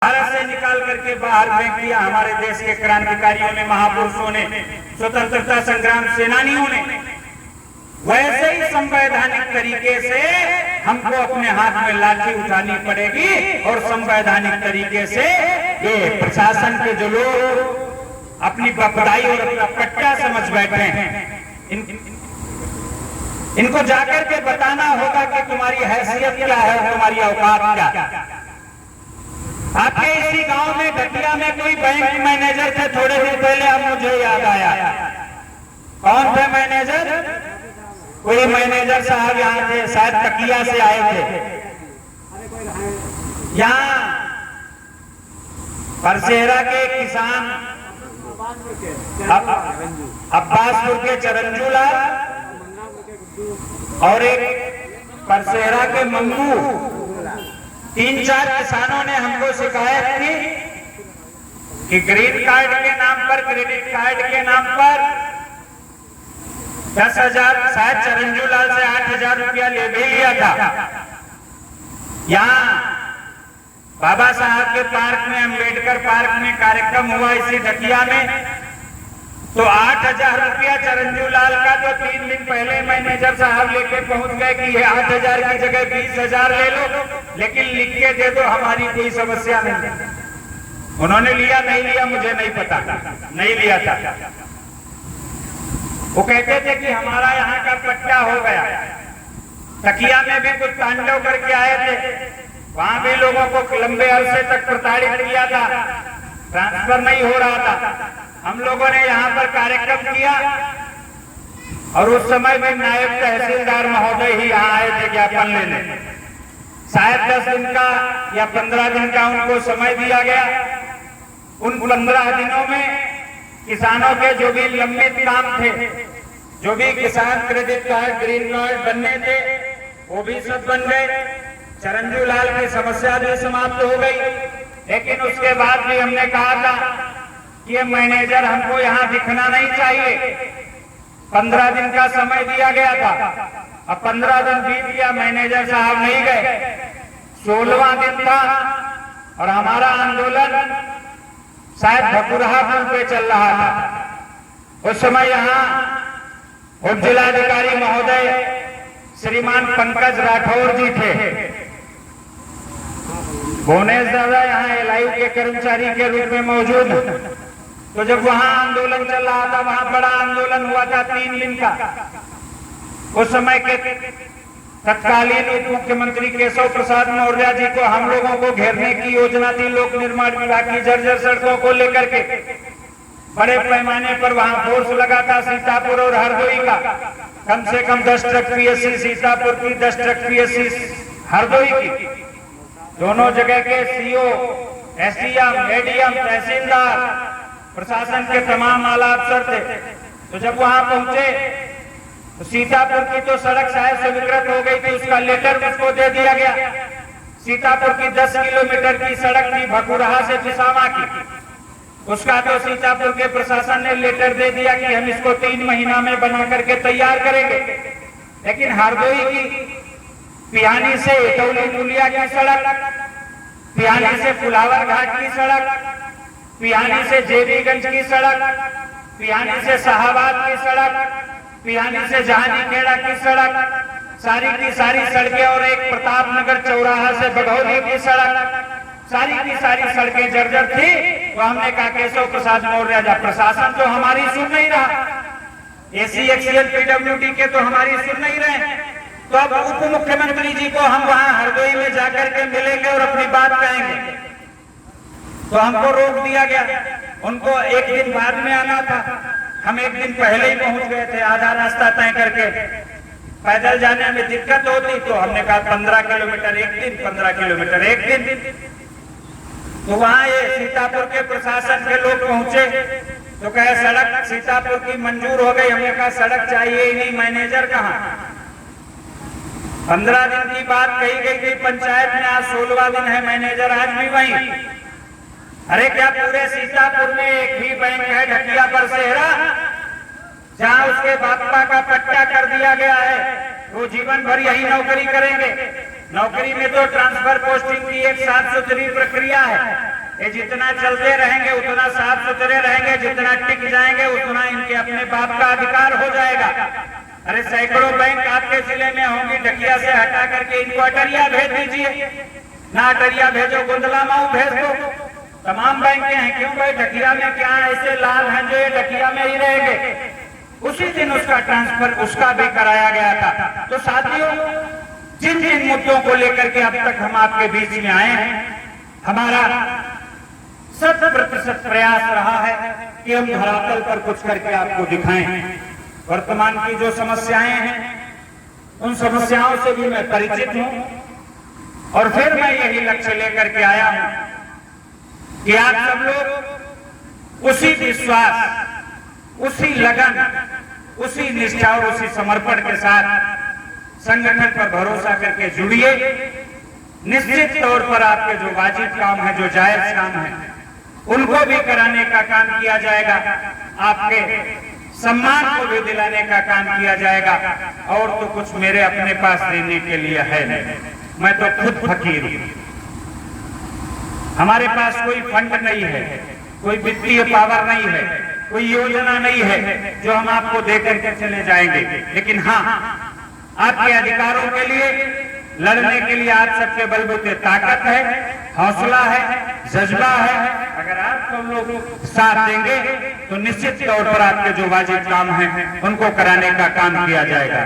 भारत से निकाल करके बाहर फेंक दिया। हमारे देश के क्रांतिकारियों ने, महापुरुषों ने, स्वतंत्रता संग्राम सेनानियों ने। वैसे ही संवैधानिक तरीके से हमको अपने हाथ में लाठी उठानी पड़ेगी और संवैधानिक तरीके से ये प्रशासन के जो लोग अपनी बपदाई और अपना पट्टा समझ बैठे हैं, इनको जाकर के बताना होगा कि तुम्हारी हैसियत क्या है, तुम्हारी औकात क्या। आपके इसी गांव में घटिया में कोई बैंक मैनेजर थे थोड़े दिन पहले, अब मुझे याद आया। कौन थे मैनेजर? कोई मैनेजर साहब यहाँ थे, शायद तकिया से आए थे। यहाँ परसेरा के किसान अब्बासपुर के चरंजू लाल और एक परसेरा के मंगू, 3-4 किसानों ने हमको शिकायत की कि ग्रीन कार्ड के नाम पर, क्रेडिट कार्ड के नाम पर 10,000, शायद चरंजू लाल से 8,000 रुपया ले भी लिया था। यहाँ बाबा साहब के पार्क में, अंबेडकर पार्क में कार्यक्रम हुआ इसी ढकिया में, तो 8,000 रुपया चरंजू लाल का तो 3 दिन पहले मैनेजर साहब लेके पहुंच गए कि ये 8,000 की जगह 20,000 ले लो, लेकिन लिख के दे दो, हमारी कोई समस्या नहीं। उन्होंने लिया नहीं लिया मुझे नहीं पता, नहीं लिया था। वो कहते थे कि हमारा यहाँ का पट्टा हो गया। तकिया में भी कुछ तांडव करके आए थे, वहां भी लोगों को लंबे अरसे तक प्रताड़ित किया था, ट्रांसफर नहीं हो रहा था। हम लोगों ने यहाँ पर कार्यक्रम किया और उस समय में नायब तहसीलदार महोदय ही यहाँ आए थे ज्ञापन लेने। शायद 10 दिन का या 15 दिन का उनको समय दिया गया। उन 15 दिनों में किसानों के जो भी लंबित काम थे, जो भी किसान क्रेडिट कार्ड, ग्रीन कार्ड बनने थे, वो भी सब बन गए। चरंजू लाल की समस्या भी समाप्त हो गई। लेकिन उसके बाद भी हमने कहा था कि ये मैनेजर हमको यहाँ दिखना नहीं चाहिए। 15 दिन का समय दिया गया था, अब 15 दिन बीत गया, मैनेजर साहब नहीं गए। 16वां दिन था और हमारा आंदोलन शायद भकुरहा पुल पे चल रहा था। उस समय यहाँ उप जिलाधिकारी महोदय श्रीमान पंकज राठौर जी थे। भुवनेश दादा यहाँ एलआईयू के कर्मचारी के रूप में मौजूद। तो जब वहां आंदोलन चल रहा था, वहां बड़ा आंदोलन हुआ था 3 दिन का। उस समय के तत्कालीन उप मुख्यमंत्री केशव प्रसाद मौर्य जी को हम लोगों को घेरने की योजना थी। लोक निर्माण विभाग की जर्जर सड़कों को लेकर के बड़े पैमाने पर वहां फोर्स लगा था। सीतापुर और हरदोई का कम से कम 10 ट्रक पीएससी सीतापुर की, 10 ट्रक पीएससी हरदोई की, दोनों जगह के सीओ, एसडीएम, एडीएम, तहसीलदार, प्रशासन के तमाम आला अफसर थे। तो जब वहां पहुंचे तो सीतापुर की तो सड़क शायद स्वीकृत हो गई थी, उसका लेटर मुझको दे दिया गया। सीतापुर की 10 किलोमीटर की सड़क थी भकुरहा से पिसामा की, उसका तो सीतापुर के प्रशासन ने लेटर दे दिया कि हम इसको 3 महीना में बना करके तैयार करेंगे। लेकिन हरदोई की पिहानी से इटौली पुलिया की सड़क, पिहानी से फुलावर घाट की सड़क, पिहानी से जेबीगंज की सड़क, पिहानी से शाहाबाद की सड़क, पिहानी से जहानी खेड़ा की सड़क, सारी की सारी सड़कें, और एक प्रतापनगर चौराहा से बघौली की सड़क, सारी की सारी सड़कें जर्जर थी। तो हमने कहा केशव प्रसाद मौर्य जी, प्रशासन तो हमारी सुन नहीं रहा, एसी एक्सीएल पीडब्ल्यूडी के तो हमारी सुन नहीं रहे। तो अब उप मुख्यमंत्री जी को हम वहां हरदोई में जाकर के मिलेंगे और अपनी बात कहेंगे। तो हमको रोक दिया गया। उनको एक दिन बाद में आना था, हम एक दिन पहले ही पहुंच गए थे। आधा रास्ता तय करके पैदल जाने में दिक्कत होती, तो हमने कहा 15 किलोमीटर एक दिन, 15 किलोमीटर एक दिन। तो वहां ये सीतापुर के प्रशासन के लोग पहुंचे तो कहे सड़क सीतापुर की मंजूर हो गई। हमने कहा सड़क चाहिए ही नहीं, मैनेजर कहाँ। 15 दिन की बात कही गई थी पंचायत में, आज 16वां दिन है, मैनेजर आज भी वहीं। अरे क्या पूरे सीतापुर में एक ही बैंक है, ढकिया परसेरा, जहां उसके बापा का पट्टा कर दिया गया है, वो जीवन भर यही नौकरी करेंगे। नौकरी में तो ट्रांसफर पोस्टिंग की एक साफ सुथरी प्रक्रिया है। ये जितना चलते रहेंगे उतना साफ सुथरे रहेंगे, जितना टिक जाएंगे उतना इनके अपने बाप का अधिकार हो जाएगा। अरे सैकड़ों बैंक आपके जिले में होंगी, ढकिया से हटा करके इनको अटरिया भेज दीजिए, ना अटरिया भेजो गुंदला माऊ भेज दो, तमाम बैंकें हैं। क्यों भाई ढकिया में क्या ऐसे लाल हैं जो ये ढकिया में ही रहेंगे? उसी दिन उसका ट्रांसफर उसका भी कराया गया था। तो साथियों, जिन जिन मुद्दों को लेकर के अब तक हम आपके बीच में आए हैं, हमारा 100% प्रयास रहा है कि हम धरातल पर कुछ करके आपको दिखाएं। वर्तमान की जो समस्याएं हैं उन समस्याओं से भी मैं परिचित हूं, और फिर मैं यही लक्ष्य लेकर के आया हूं कि आप सब लोग उसी विश्वास, उसी लगन, उसी निष्ठा और उसी समर्पण के साथ संगठन पर भरोसा करके जुड़िए। निश्चित तौर पर आपके जो वाजिब काम है, जो जायज काम है, उनको भी कराने का काम किया जाएगा, आपके सम्मान को भी दिलाने का काम किया जाएगा। और तो कुछ मेरे अपने पास देने के लिए है नहीं, मैं तो खुद फकीर हूं। हमारे पास कोई फंड नहीं है, कोई वित्तीय पावर नहीं है, कोई योजना नहीं है जो हम आपको देकर के चले जाएंगे। लेकिन हाँ, आपके अधिकारों के लिए लड़ने के लिए आप सबके बलबूते ताकत है, हौसला है, जज्बा है। अगर आप सब लोग साथ देंगे तो निश्चित तौर पर आपके जो वाजिब काम हैं उनको कराने का काम किया जाएगा।